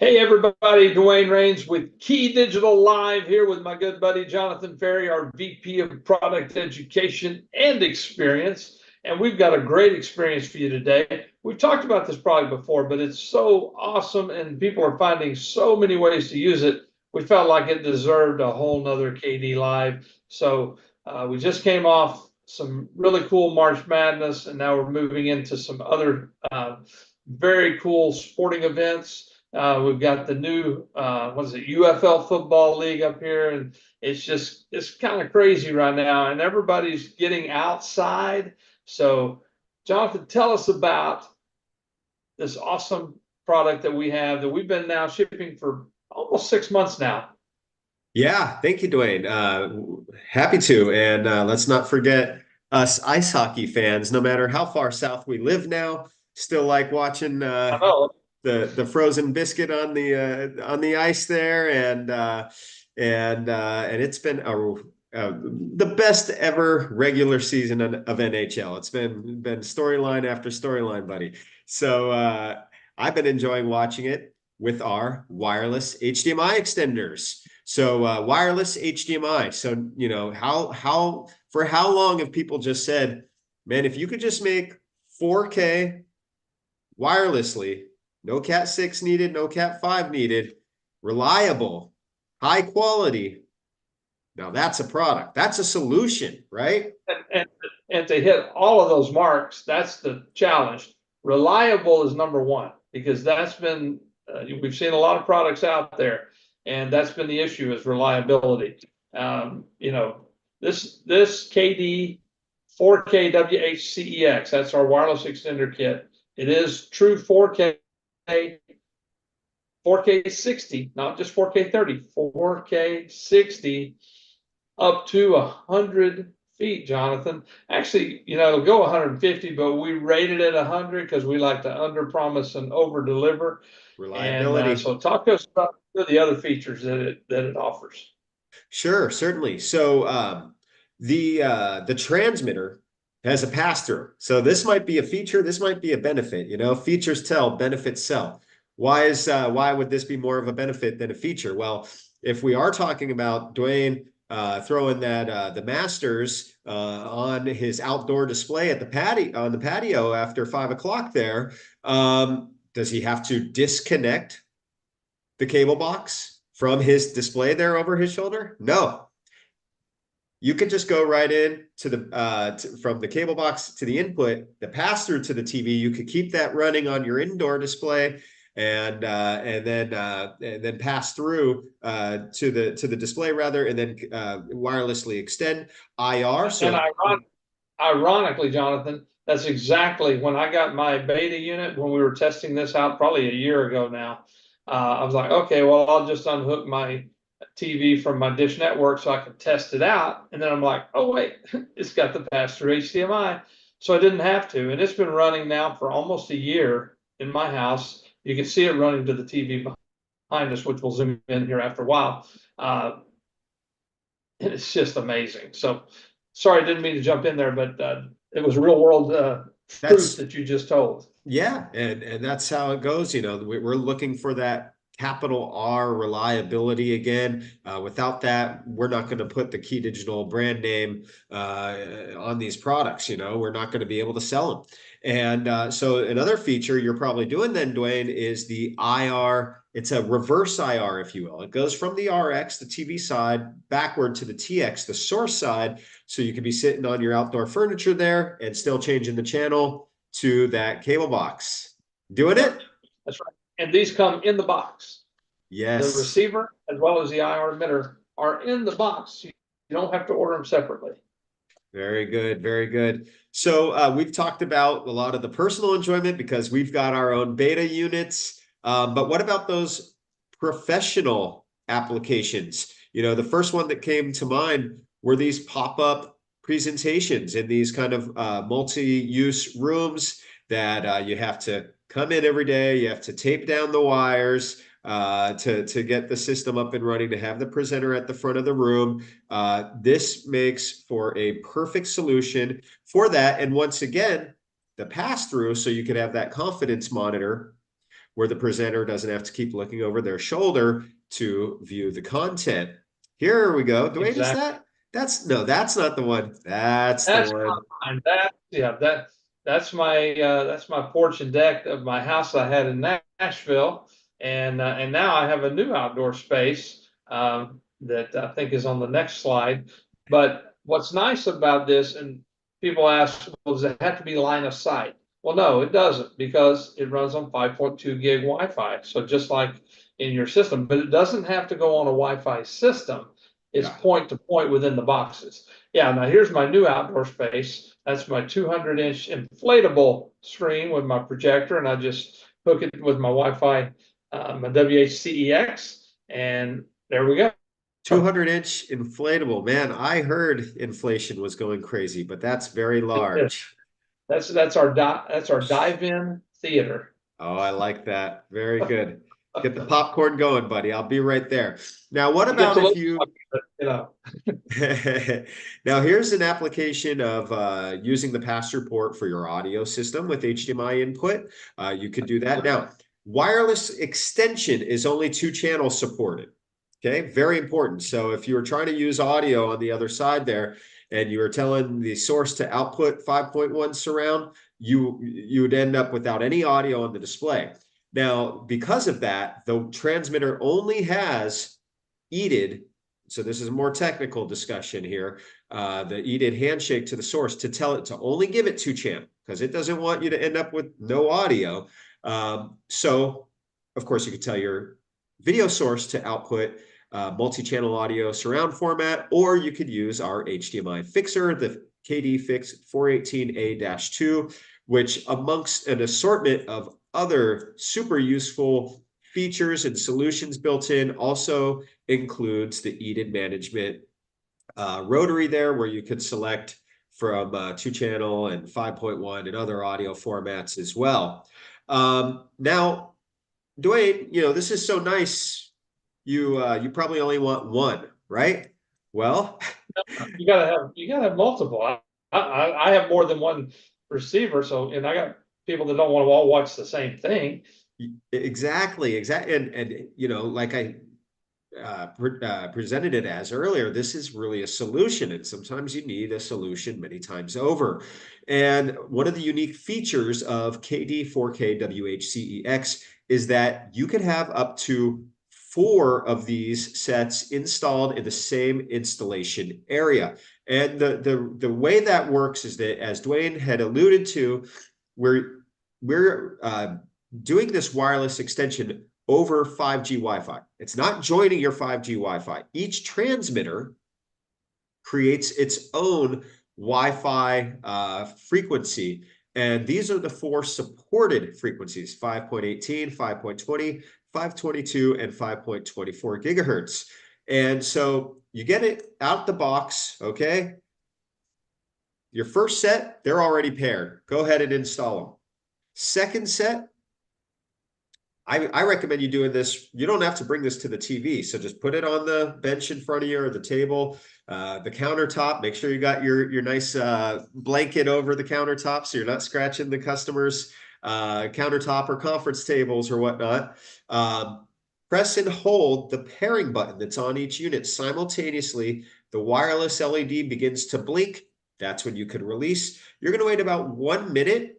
Hey everybody, DeWayne Rains with Key Digital Live here with my good buddy Jonathon Ferry, our VP of Product Education and Experience. And we've got a great experience for you today. We've talked about this product before, but it's so awesome and people are finding so many ways to use it. We felt like it deserved a whole nother KD Live. So we just came off some really cool March Madness, and now we're moving into some other very cool sporting events. We've got the new, what is it, UFL Football League up here, and it's kind of crazy right now, and everybody's getting outside. So, Jonathan, tell us about this awesome product that we have that we've been now shipping for almost 6 months now. Yeah, thank you, Dwayne. Happy to. And let's not forget us ice hockey fans, no matter how far south we live now, still like watching I know. the frozen biscuit on the ice there, and it's been the best ever regular season of NHL. It's been storyline after storyline, buddy. So I've been enjoying watching it with our wireless HDMI extenders. So wireless HDMI. So how long have people just said, man, if you could just make 4K wirelessly, no Cat 6 needed, no Cat 5 needed, reliable, high quality. Now that's a product. That's a solution, right? And to hit all of those marks, that's the challenge. Reliable is number one because that's been we've seen a lot of products out there, and that's been the issue is reliability. You know, this KD 4K WHCEX, that's our wireless extender kit. It is true 4K, 4K 60, not just 4K 30, 4K 60 up to 100 feet, Jonathan. Actually, it'll go 150, but we rated it 100 because we like to under promise and over deliver. And Reliability. so talk to us about the other features that it offers. Sure, certainly. So the transmitter has a pass-through. So this might be a feature, this might be a benefit. Features tell, benefits sell. Why would this be more of a benefit than a feature? Well, if we are talking about Dwayne throwing that the Masters on his outdoor display at the patio after 5 o'clock there, does he have to disconnect the cable box from his display there over his shoulder? No. You can just go right in to the from the cable box to the input, the pass through to the TV. You could keep that running on your indoor display, and then pass through to the display rather, and then wirelessly extend IR. And So ironically, Jonathan, that's exactly when I got my beta unit when we were testing this out probably a year ago now. I was like, okay, well, I'll just unhook my TV from my Dish Network so I can test it out. And then I'm like, oh, wait, it's got the pass-through HDMI. So I didn't have to. And it's been running now for almost a year in my house. You can see it running to the TV behind us, which we'll zoom in here after a while. And it's just amazing. So sorry, I didn't mean to jump in there, but it was real world truth that's that you just told. Yeah, and that's how it goes. We're looking for that capital R reliability again. Without that, we're not going to put the Key Digital brand name on these products. We're not going to be able to sell them. And so another feature you're probably doing then, Dwayne, is the IR. It's a reverse IR, if you will. It goes from the RX, the TV side, backward to the TX, the source side. So you could be sitting on your outdoor furniture there and still changing the channel to that cable box. Doing Yep, it? that's right. And these come in the box. The Yes. receiver as well as the IR emitter are in the box. You don't have to order them separately. Very good. Very good. So we've talked about a lot of the personal enjoyment because we've got our own beta units. But what about those professional applications? The first one that came to mind were these pop-up presentations in these kind of multi-use rooms that you have to come in every day. You have to tape down the wires to get the system up and running, to have the presenter at the front of the room. This makes for a perfect solution for that. And once again, the pass through, so you could have that confidence monitor where the presenter doesn't have to keep looking over their shoulder to view the content. Here we go. DeWayne, is that? That's not the one. That's the one. Mine. That's my porch and deck of my house I had in Nashville, and now I have a new outdoor space that I think is on the next slide. But what's nice about this, and people ask, well, does it have to be line of sight? Well, no, it doesn't, because it runs on 5.2 gig Wi-Fi. So just like in your system, but it doesn't have to go on a Wi-Fi system. It's point to point within the boxes. Yeah, now here's my new outdoor space. That's my 200-inch inflatable screen with my projector, and I just hook it with my Wi-Fi, my WHCEX, and there we go. 200-inch inflatable. Man, I heard inflation was going crazy, but that's very large. That's our dive-in theater. Oh, I like that. Very good. Get the popcorn going, buddy. I'll be right there. Now, what about if you, now here's an application of using the pass-through port for your audio system with HDMI input. You could do that. Now, wireless extension is only 2 channels supported. Okay, very important. So if you were trying to use audio on the other side there, and you were telling the source to output 5.1 surround, you would end up without any audio on the display. Now, because of that, the transmitter only has EDID, so this is a more technical discussion here, the EDID handshake to the source to tell it to only give it 2 channel, because it doesn't want you to end up with no audio. So, of course, you could tell your video source to output multi-channel audio surround format, or you could use our HDMI fixer, the KD Fix 418A-2, which amongst an assortment of other super useful features and solutions built in also includes the EDID management rotary there, where you could select from 2-channel and 5.1 and other audio formats as well. Now, DeWayne, this is so nice. You probably only want one, right? Well, you gotta have multiple. I have more than one receiver, so, and I got people that don't want to all watch the same thing. Exactly. And like I presented it as earlier, this is really a solution, and sometimes you need a solution many times over. And one of the unique features of KD 4K WHCEX is that you can have up to 4 of these sets installed in the same installation area. And the way that works is that, as DeWayne had alluded to, we're doing this wireless extension over 5G Wi-Fi. It's not joining your 5G Wi-Fi. Each transmitter creates its own Wi-Fi frequency. And these are the 4 supported frequencies: 5.18, 5.20, 522, and 5.24 gigahertz. And so you get it out the box, okay? Your first set, they're already paired. Go ahead and install them. Second set, I recommend you doing this. You don't have to bring this to the TV. So just put it on the bench in front of you, or the table, the countertop. Make sure you got your nice blanket over the countertop, so you're not scratching the customer's countertop or conference tables or whatnot. Press and hold the pairing button that's on each unit simultaneously. The wireless LED begins to blink. That's when you can release. You're going to wait about 1 minute,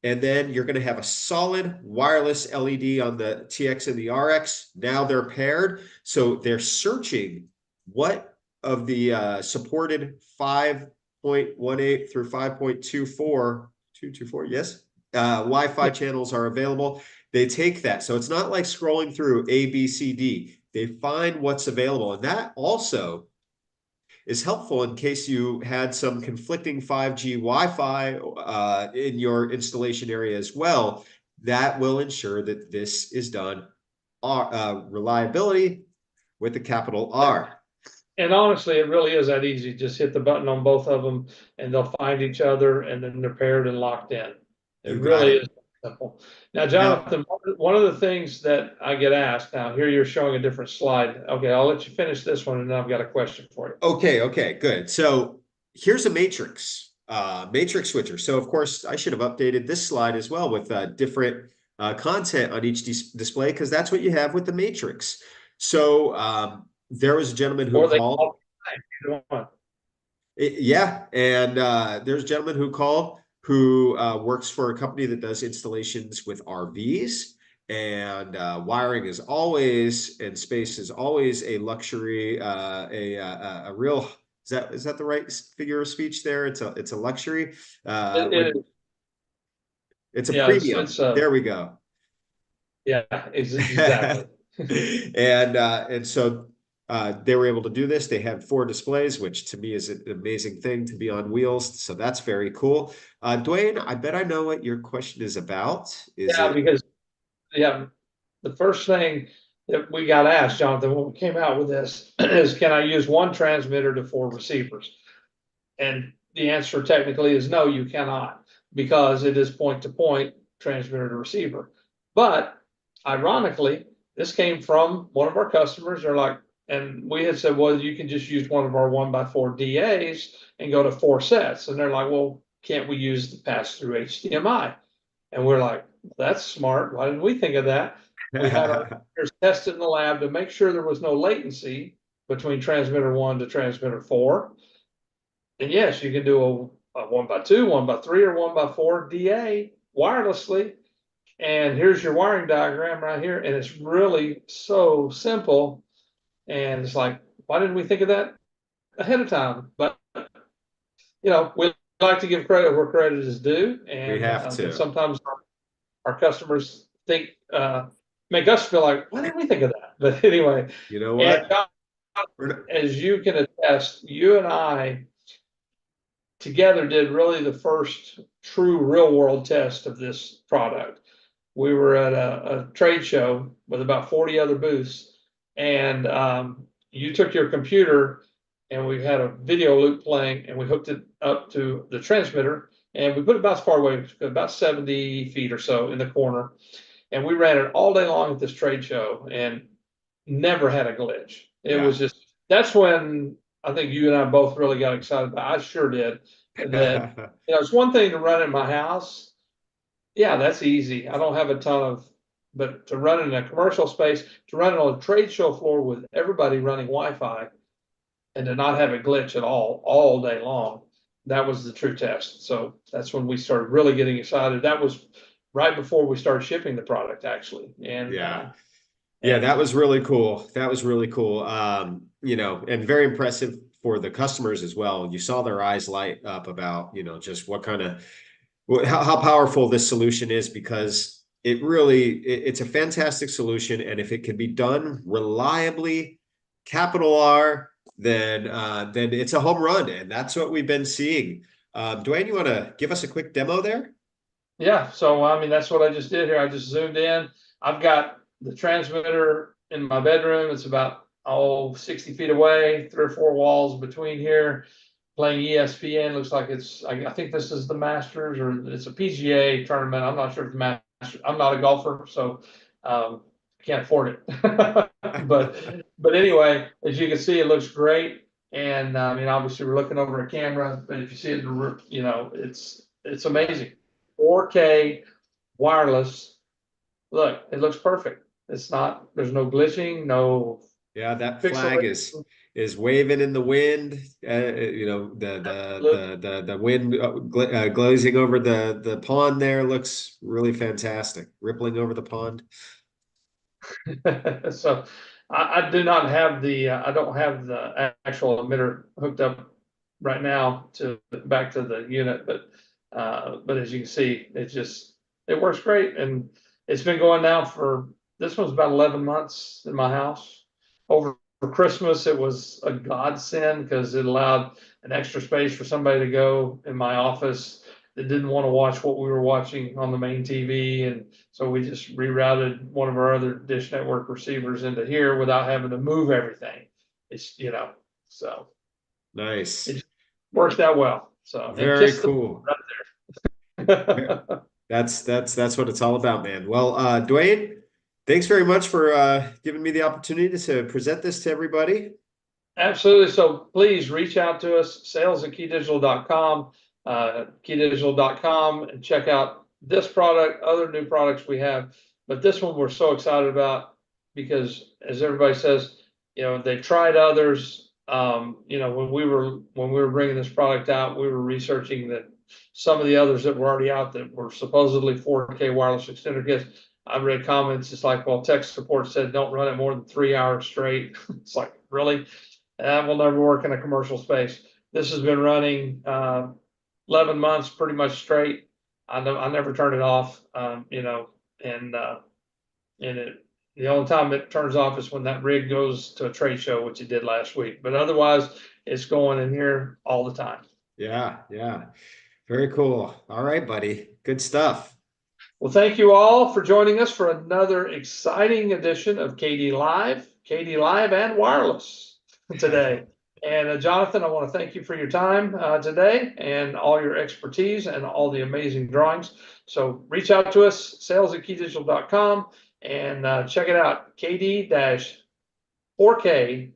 and then you're going to have a solid wireless LED on the TX and the RX. Now they're paired. So they're searching what of the supported 5.18 through 5.24, 224, yes, Wi-Fi channels are available. They take that. So it's not like scrolling through A, B, C, D. They find what's available. And that also is helpful in case you had some conflicting 5G Wi-Fi in your installation area as well. That will ensure that this is done reliability with a capital R. And honestly, it really is that easy. Just hit the button on both of them, and they'll find each other, and then they're paired and locked in. It really is simple. Now, Jonathan, one of the things that I get asked, now here you're showing a different slide. Okay, I'll let you finish this one, and then I've got a question for you. Okay, good. So here's a matrix switcher. So of course I should have updated this slide as well with different content on each display, because that's what you have with the Matrix. So there was a gentleman who Or they called. call it, either one. Yeah, and there's a gentleman who called who works for a company that does installations with RVs, and wiring is always, and space is always a luxury, a real. Is that the right figure of speech there? It's a luxury. It is. It's a Yeah, premium. There we go. yeah, exactly. And so they were able to do this. They had 4 displays, which to me is an amazing thing to be on wheels. So that's very cool. DeWayne, I bet I know what your question is about. Is Yeah, it? because the first thing that we got asked, Jonathan, when we came out with this is, can I use one transmitter to 4 receivers? And the answer technically is no, you cannot, because it is point to point, transmitter to receiver. But ironically, this came from one of our customers. They're like, and we had said, well, you can just use one of our 1x4 DAs and go to 4 sets. And they're like, well, can't we use the pass-through HDMI? And we're like, that's smart. Why didn't we think of that? We had our engineers test it in the lab to make sure there was no latency between transmitter 1 to transmitter 4. And yes, you can do a 1x2, 1x3, or 1x4 DA wirelessly. And here's your wiring diagram right here. And it's really so simple. And it's like, why didn't we think of that ahead of time? But, we like to give credit where credit is due. We And have to. sometimes our customers make us feel like, why didn't we think of that? But anyway, You know what? as you can attest, you and I together did really the first true real world test of this product. We were at a trade show with about 40 other booths, and you took your computer and we had a video loop playing, and we hooked it up to the transmitter, and we put it about as far away, about 70 feet or so in the corner. And we ran it all day long at this trade show and never had a glitch. It was just, that's when I think you and I both really got excited about. I sure did. That it's one thing to run in my house. Yeah, that's easy. I don't have a ton of, but to run in a commercial space, to run it on a trade show floor with everybody running Wi-Fi, and to not have a glitch at all day long, that was the true test. So that's when we started really getting excited. That was right before we started shipping the product, actually. And yeah, that was really cool. That was really cool. And very impressive for the customers as well. You saw their eyes light up about, just how powerful this solution is, because it's a fantastic solution. And if it can be done reliably, capital R, then it's a home run. And that's what we've been seeing. DeWayne, you want to give us a quick demo there? Yeah. So, that's what I just did here. I just zoomed in. I've got the transmitter in my bedroom. It's about 60 feet away, 3 or 4 walls between here, playing ESPN. Looks like I think this is the Masters, or it's a PGA tournament. I'm not sure if the Masters. I'm not a golfer, so can't afford it. but anyway, as you can see, it looks great. And obviously we're looking over a camera, but if you see it, it's amazing. 4K wireless. Look, it looks perfect. There's no glitching, no. Yeah, that flag is waving in the wind. The wind glazing over the pond there looks really fantastic, rippling over the pond. So I do not have I don't have the actual emitter hooked up right now back to the unit, but as you can see, it works great, and it's been going now this one's about 11 months in my house. Over Christmas, it was a godsend because it allowed an extra space for somebody to go in my office that didn't want to watch what we were watching on the main TV. And so we just rerouted one of our other Dish Network receivers into here without having to move everything. It's, so nice. It worked out well. So very cool. Right there. That's what it's all about, man. Well, DeWayne, thanks very much for giving me the opportunity to present this to everybody. Absolutely. So please reach out to us, sales@keydigital.com, keydigital.com, and check out this product, other new products we have, but this one we're so excited about because, as everybody says, they tried others. When we were bringing this product out, we were researching that some of the others that were already out that were supposedly 4K wireless extender kits. I read comments. It's like, well, tech support said don't run it more than 3 hours straight. It's like, really? That will never work in a commercial space. This has been running 11 months pretty much straight. I never turn it off. The only time it turns off is when that rig goes to a trade show, which it did last week. But otherwise, it's going in here all the time. Yeah, yeah. Very cool. All right, buddy. Good stuff. Well, thank you all for joining us for another exciting edition of KD Live and Wireless today. And Jonathan, I want to thank you for your time today and all your expertise and all the amazing drawings. So reach out to us, sales@keydigital.com, and check it out, KD-4K